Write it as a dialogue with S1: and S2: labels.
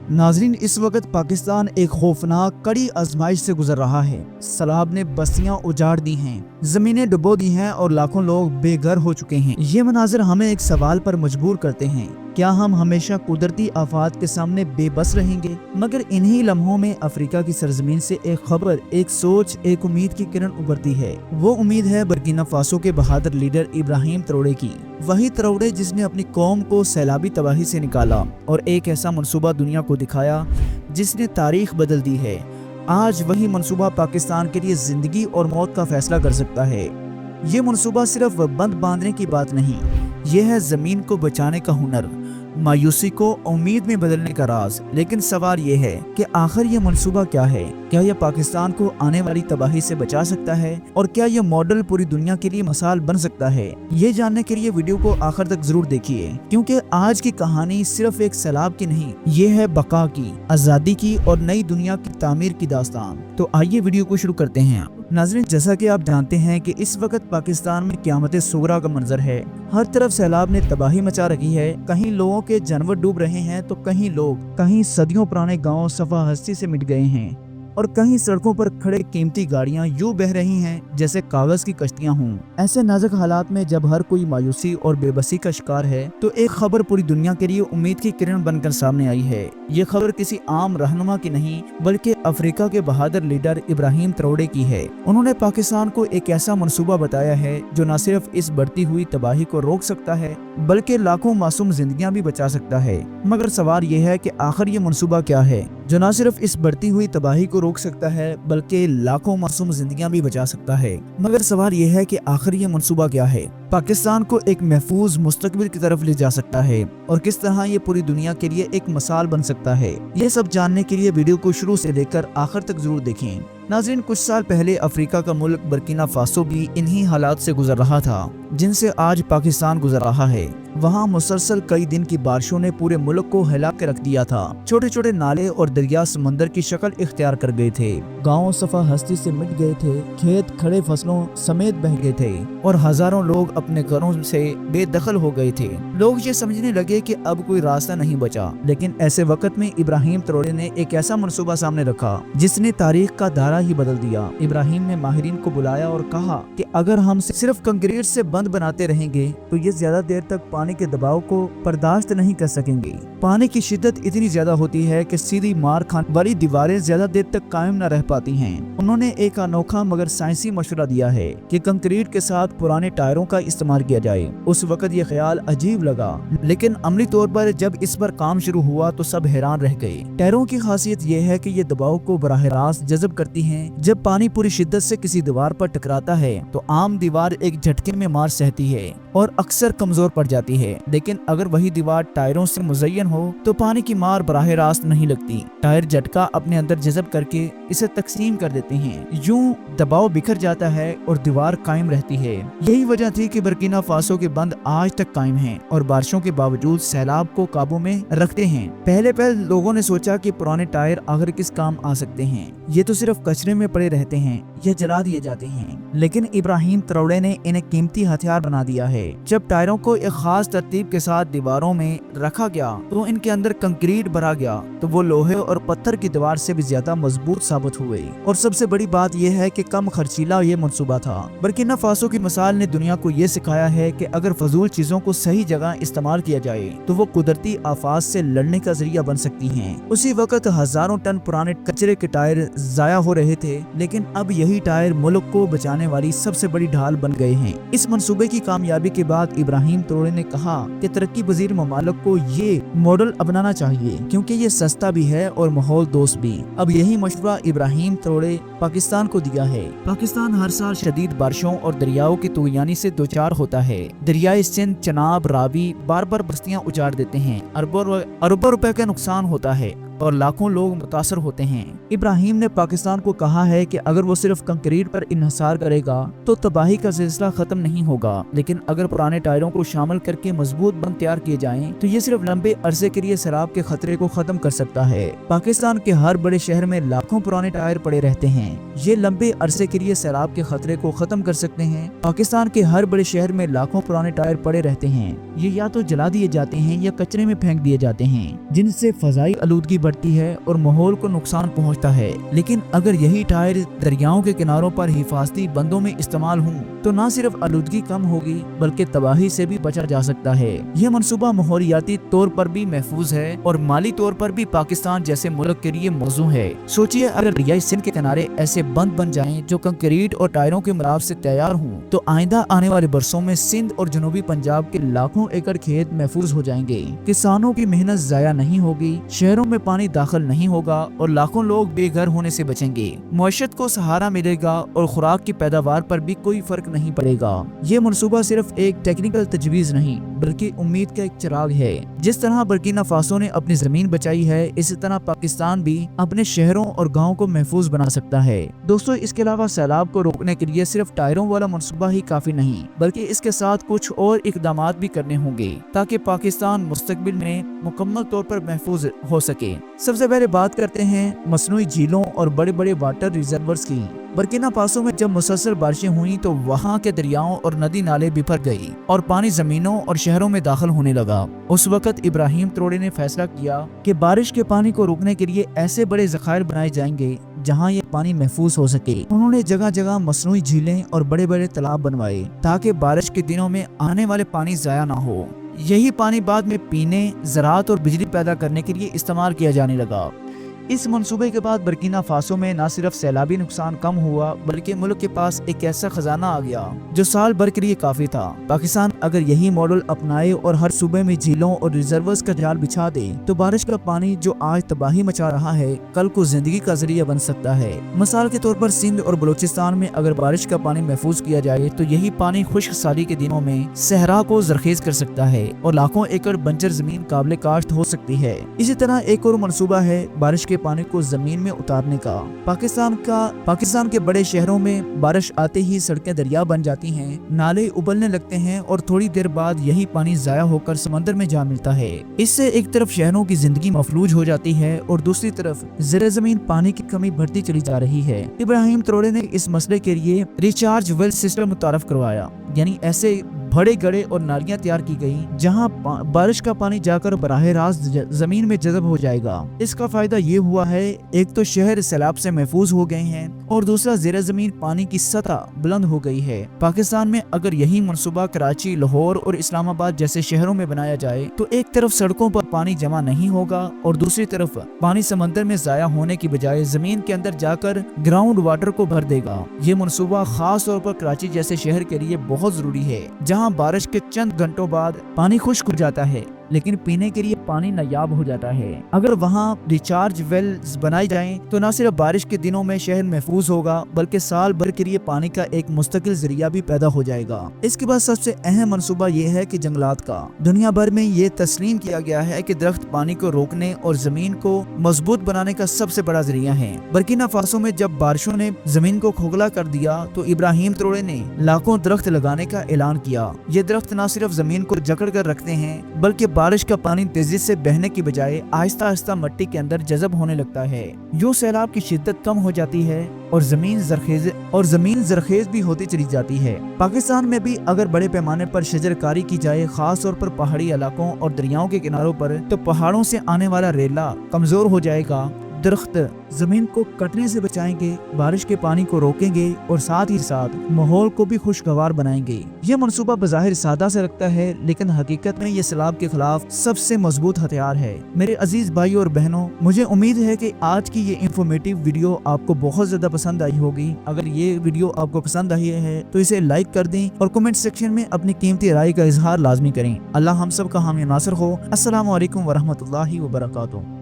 S1: नाजरीन, इस वक्त पाकिस्तान एक खौफनाक कड़ी आजमाइश से गुजर रहा है। सैलाब ने बस्तियां उजाड़ दी हैं, जमीनें डुबो दी हैं और लाखों लोग बेघर हो चुके हैं। ये मनाजिर हमें एक सवाल पर मजबूर करते हैं, क्या हम हमेशा कुदरती आफात के सामने बेबस रहेंगे? मगर इन्हीं लम्हों में अफ्रीका की सरजमीन से एक खबर, एक सोच, एक उम्मीद की किरण उभरती है। वो उम्मीद है बर्किना फासो के बहादुर लीडर इब्राहिम ट्रौरे की। वही ट्रौरे जिसने अपनी कौम को सैलाबी तबाही से निकाला और एक ऐसा मंसूबा दुनिया को दिखाया जिसने तारीख बदल दी है। आज वही मंसूबा पाकिस्तान के लिए जिंदगी और मौत का फैसला कर सकता है। ये मंसूबा सिर्फ बंद बांधने की बात नहीं, ये है जमीन को बचाने का हुनर, मायूसी को उम्मीद में बदलने का राज। लेकिन सवाल ये है कि आखिर ये मंसूबा क्या है? क्या यह पाकिस्तान को आने वाली तबाही से बचा सकता है? और क्या यह मॉडल पूरी दुनिया के लिए मिसाल बन सकता है? ये जानने के लिए वीडियो को आखिर तक जरूर देखिए, क्योंकि आज की कहानी सिर्फ एक सैलाब की नहीं, ये है बका की, आजादी की और नई दुनिया की तामीर की दास्तान। तो आइए वीडियो को शुरू करते हैं। नाज़रीन, जैसा कि आप जानते हैं कि इस वक्त पाकिस्तान में क़यामत सुगरा का मंजर है। हर तरफ सैलाब ने तबाही मचा रखी है। कहीं लोगों के जानवर डूब रहे हैं तो कहीं सदियों पुराने गांव सफा हस्ती से मिट गए हैं और कहीं सड़कों पर खड़े कीमती गाड़ियां यूं बह रही हैं जैसे कागज की कश्तियां हों। ऐसे नाजुक हालात में जब हर कोई मायूसी और बेबसी का शिकार है तो एक खबर पूरी दुनिया के लिए उम्मीद की किरण बनकर सामने आई है। ये खबर किसी आम रहनुमा की नहीं, बल्कि अफ्रीका के बहादुर लीडर इब्राहिम ट्रौरे की है। उन्होंने पाकिस्तान को एक ऐसा मंसूबा बताया है जो न सिर्फ इस बढ़ती हुई तबाही को रोक सकता है, बल्कि लाखों मासूम जिंदगियां भी बचा सकता है। मगर सवाल ये है कि आखिर ये मंसूबा क्या है जो न सिर्फ इस बढ़ती हुई तबाही को रोक सकता है, बल्कि लाखों मासूम जिंदगियां भी बचा सकता है। मगर सवाल यह है कि आखिर ये मंसूबा क्या है? पाकिस्तान को एक महफूज मुस्तकबिल की तरफ ले जा सकता है और किस तरह ये पूरी दुनिया के लिए एक मिसाल बन सकता है। ये सब जानने के लिए वीडियो को शुरू से लेकर आखिर तक जरूर देखें। नाज़रीन, कुछ साल पहले अफ्रीका का मुल्क बर्किना फासो भी इन्हीं हालात से गुजर रहा था जिनसे आज पाकिस्तान गुजर रहा है। वहाँ मुसलसल कई दिन की बारिशों ने पूरे मुल्क को हिला के रख दिया था। छोटे छोटे नाले और दरिया समंदर की शक्ल इख्तियार कर गए थे। गाँव सफा हस्ती से मिट गए थे, खेत खड़े फसलों समेत बह गए थे और हजारों लोग अपने घरों से बेदखल हो गए थे। लोग ये समझने लगे कि अब कोई रास्ता नहीं बचा। लेकिन ऐसे वक्त में इब्राहिम ट्रौरे ने एक ऐसा मंसूबा सामने रखा जिसने तारीख का दायरा ही बदल दिया। इब्राहिम ने माहिरीन को बुलाया और कहा कि अगर हम सिर्फ कंक्रीट से बंद बनाते रहेंगे तो ये ज्यादा देर तक पानी के दबाव को बर्दाश्त नहीं कर सकेंगे। पानी की शिद्दत इतनी ज्यादा होती है कि सीधी मार खाने वाली दीवारें ज्यादा देर तक कायम न रह पाती हैं। उन्होंने एक अनोखा मगर साइंसी मशवरा दिया है कि कंक्रीट के साथ पुराने टायरों का इस्तेमाल किया जाए। उस वक्त ये ख्याल अजीब लगा, लेकिन अमली तौर पर जब इस पर काम शुरू हुआ तो सब हैरान रह गए। टायरों की खासियत ये है कि ये दबाव को बराह रास्त जज़ब करती हैं। जब पानी पूरी शिद्दत से किसी दीवार पर टकराता है तो आम दीवार एक झटके में मार सहती है और अक्सर कमजोर पड़ जाती है। लेकिन अगर वही दीवार टायरों से मुज़य्यन हो तो पानी की मार बराह रास्त नहीं लगती। टायर झटका अपने अंदर जज़ब करके इसे तकसीम कर देते हैं। यूं दबाव बिखर जाता है और दीवार कायम रहती है। यही वजह थी कि बर्किना फासो के बंद आज तक कायम हैं और बारिशों के बावजूद सैलाब को काबू में रखते हैं। पहले लोगों ने सोचा कि पुराने टायर आखिर किस काम आ सकते हैं, ये तो सिर्फ कचरे में पड़े रहते हैं या जला दिए जाते हैं। लेकिन इब्राहिम ट्रौरे ने इन्हें कीमती हथियार बना दिया है। जब टायरों को एक खास तरतीब के साथ दीवारों में रखा गया तो इनके अंदर कंक्रीट भरा गया तो वो लोहे और पत्थर की दीवार से भी ज्यादा मजबूत साबित हुए। और सबसे बड़ी बात यह है कि कम खर्चीला ये मंसूबा था। बर्किना फासो की मिसाल ने दुनिया को ये सिखाया है कि अगर फजूल चीजों को सही जगह इस्तेमाल किया जाए तो वो कुदरती आफात से लड़ने का जरिया बन सकती हैं। उसी वक्त हजारों टन पुराने कचरे के टायर जाया हो रहे थे, लेकिन अब यही टायर मुल्क को बचाने वाली सबसे बड़ी ढाल बन गए हैं। इस मंसूबे की कामयाबी के बाद इब्राहिम ट्रौरे ने कहा कि तरक्की पजीर ममालिक को ये मॉडल अपनाना चाहिए, क्योंकि ये सस्ता भी है और माहौल दोस्त भी। अब यही मशवरा इब्राहिम ट्रौरे पाकिस्तान को दिया है। पाकिस्तान हर साल शदीद बारिशों और दरियाओं की तूफानी से दो चार होता है। दरियाए सिंध, चनाब, रावी बार बार बस्तियां उजाड़ देते हैं। अरबों रुपए का नुकसान होता है और लाखों लोग मुतासर होते हैं। इब्राहिम ने पाकिस्तान को कहा है कि अगर वो सिर्फ कंक्रीट पर इन्हिसार करेगा तो तबाही का सिलसिला खत्म नहीं होगा, लेकिन अगर पुराने टायरों को शामिल करके मजबूत बंद तैयार किए जाएं तो ये सिर्फ लंबे अरसे के लिए सैलाब के खतरे को खत्म कर सकता है। पाकिस्तान के हर बड़े शहर में लाखों पुराने टायर पड़े रहते हैं। ये लंबे अरसे के लिए सैलाब के खतरे को खत्म कर सकते हैं। पाकिस्तान के हर बड़े शहर में लाखों पुराने टायर पड़े रहते हैं। ये या तो जला दिए जाते हैं या कचरे में फेंक दिए जाते हैं, जिनसे फजाई आलूदगी بڑھتی ہے اور ماحول کو نقصان پہنچتا ہے، لیکن اگر یہی ٹائر دریاؤں کے کناروں پر حفاظتی بندوں میں استعمال ہوں تو نہ صرف آلودگی کم ہوگی بلکہ تباہی سے بھی بچا جا سکتا ہے۔ یہ منصوبہ ماحولیاتی طور پر بھی محفوظ ہے اور مالی طور پر بھی پاکستان جیسے ملک کے لیے موزوں ہے۔ سوچئے اگر دریائے سندھ کے کنارے ایسے بند بن جائیں جو کنکریٹ اور ٹائروں کے ملاب سے تیار ہوں تو آئندہ آنے والے برسوں میں سندھ اور جنوبی پنجاب کے لاکھوں ایکڑ کھیت محفوظ ہو جائیں گے، کسانوں کی محنت ضائع نہیں ہوگی، شہروں میں پانی داخل نہیں ہوگا اور لاکھوں لوگ بے گھر ہونے سے بچیں گے، معیشت کو سہارا ملے گا اور خوراک کی پیداوار پر بھی کوئی فرق نہیں پڑے گا۔ یہ منصوبہ صرف ایک ٹیکنیکل تجویز نہیں بلکہ امید کا ایک چراغ ہے۔ جس طرح برکینا فاسو نے اپنی زمین بچائی ہے، اسی طرح پاکستان بھی اپنے شہروں اور گاؤں کو محفوظ بنا سکتا ہے۔ دوستو، اس کے علاوہ سیلاب کو روکنے کے لیے صرف ٹائروں والا منصوبہ ہی کافی نہیں بلکہ اس کے ساتھ کچھ اور اقدامات بھی کرنے ہوں گے تاکہ پاکستان مستقبل میں مکمل طور پر محفوظ ہو سکے۔ سب سے پہلے بات کرتے ہیں مصنوعی جھیلوں اور بڑے بڑے واٹر ریزرورز کی۔ برکینا فاسو میں جب مسلسل بارشیں ہوئیں تو وہاں کے دریاؤں اور ندی نالے بفر گئی اور پانی زمینوں اور شہروں میں داخل ہونے لگا۔ اس وقت ابراہیم تروڑے نے فیصلہ کیا کہ بارش کے پانی کو روکنے کے لیے ایسے بڑے ذخائر بنائے جائیں گے جہاں یہ پانی محفوظ ہو سکے۔ انہوں نے جگہ جگہ مصنوعی جھیلیں اور بڑے بڑے تالاب بنوائے تاکہ بارش کے دنوں میں آنے والے پانی ضائع نہ ہو۔ یہی پانی بعد میں پینے، زراعت اور بجلی پیدا کرنے کے لیے استعمال کیا جانے لگا۔ اس منصوبے کے بعد برکینا فاسو میں نہ صرف سیلابی نقصان کم ہوا بلکہ ملک کے پاس ایک ایسا خزانہ آ گیا جو سال بھر کے لیے کافی تھا۔ پاکستان اگر یہی ماڈل اپنائے اور ہر صوبے میں جھیلوں اور ریزروز کا جال بچھا دے تو بارش کا پانی جو آج تباہی مچا رہا ہے کل کو زندگی کا ذریعہ بن سکتا ہے۔ مثال کے طور پر سندھ اور بلوچستان میں اگر بارش کا پانی محفوظ کیا جائے تو یہی پانی خشک سالی کے دنوں میں صحرا کو زرخیز کر سکتا ہے اور لاکھوں ایکڑ بنجر زمین قابل کاشت ہو سکتی ہے۔ اسی طرح ایک اور منصوبہ ہے بارش کے پانی کو زمین میں اتارنے کا۔ پاکستان کے بڑے شہروں میں بارش آتے ہی سڑکیں دریا بن جاتی ہیں، نالے ابلنے لگتے ہیں اور تھوڑی دیر بعد یہی پانی ضائع ہو کر سمندر میں جا ملتا ہے۔ اس سے ایک طرف شہروں کی زندگی مفلوج ہو جاتی ہے اور دوسری طرف زیر زمین پانی کی کمی بڑھتی چلی جا رہی ہے۔ ابراہیم تروڑے نے اس مسئلے کے لیے ریچارج ویل سسٹم متعارف کروایا، یعنی ایسے بڑے گڑھے اور نالیاں تیار کی گئی جہاں بارش کا پانی جا کر براہ راست زمین میں جذب ہو جائے گا۔ اس کا فائدہ یہ ہوا ہے ایک تو شہر سیلاب سے محفوظ ہو گئے ہیں اور دوسرا زیر زمین پانی کی سطح بلند ہو گئی ہے۔ پاکستان میں اگر یہی منصوبہ کراچی، لاہور اور اسلام آباد جیسے شہروں میں بنایا جائے تو ایک طرف سڑکوں پر پانی جمع نہیں ہوگا اور دوسری طرف پانی سمندر میں ضائع ہونے کی بجائے زمین کے اندر جا کر گراؤنڈ واٹر کو بھر دے گا۔ یہ منصوبہ خاص طور پر کراچی جیسے شہر کے لیے بہت ضروری ہے جہاں بارش کے چند گھنٹوں بعد پانی خشک ہو جاتا ہے لیکن پینے کے لیے پانی نایاب ہو جاتا ہے۔ اگر وہاں ریچارج ویلز بنائی جائیں تو نہ صرف بارش کے دنوں میں شہر محفوظ ہوگا بلکہ سال بھر کے لیے پانی کا ایک مستقل ذریعہ بھی پیدا ہو جائے گا۔ اس کے بعد سب سے اہم منصوبہ یہ ہے کہ جنگلات کا۔ دنیا بھر میں یہ تسلیم کیا گیا ہے کہ درخت پانی کو روکنے اور زمین کو مضبوط بنانے کا سب سے بڑا ذریعہ ہے۔ برکینا فاسو میں جب بارشوں نے زمین کو کھوکھلا کر دیا تو ابراہیم تروڑے نے لاکھوں درخت لگانے کا اعلان کیا۔ یہ درخت نہ صرف زمین کو جکڑ کر رکھتے ہیں بلکہ بارش کا پانی تیزی سے بہنے کی بجائے آہستہ آہستہ مٹی کے اندر جذب ہونے لگتا ہے۔ یوں سیلاب کی شدت کم ہو جاتی ہے اور زمین زرخیز بھی ہوتی چلی جاتی ہے۔ پاکستان میں بھی اگر بڑے پیمانے پر شجر کاری کی جائے، خاص طور پر پہاڑی علاقوں اور دریاؤں کے کناروں پر، تو پہاڑوں سے آنے والا ریلا کمزور ہو جائے گا۔ درخت زمین کو کٹنے سے بچائیں گے، بارش کے پانی کو روکیں گے اور ساتھ ہی ساتھ ماحول کو بھی خوشگوار بنائیں گے۔ یہ منصوبہ بظاہر سادہ سے لگتا ہے لیکن حقیقت میں یہ سیلاب کے خلاف سب سے مضبوط ہتھیار ہے۔ میرے عزیز بھائیوں اور بہنوں، مجھے امید ہے کہ آج کی یہ انفارمیٹیو ویڈیو آپ کو بہت زیادہ پسند آئی ہوگی۔ اگر یہ ویڈیو آپ کو پسند آئی ہے تو اسے لائک کر دیں اور کمنٹ سیکشن میں اپنی قیمتی رائے کا اظہار لازمی کریں۔ اللہ ہم سب کا حامی ناصر ہو۔ السلام علیکم ورحمۃ اللہ وبرکاتہ۔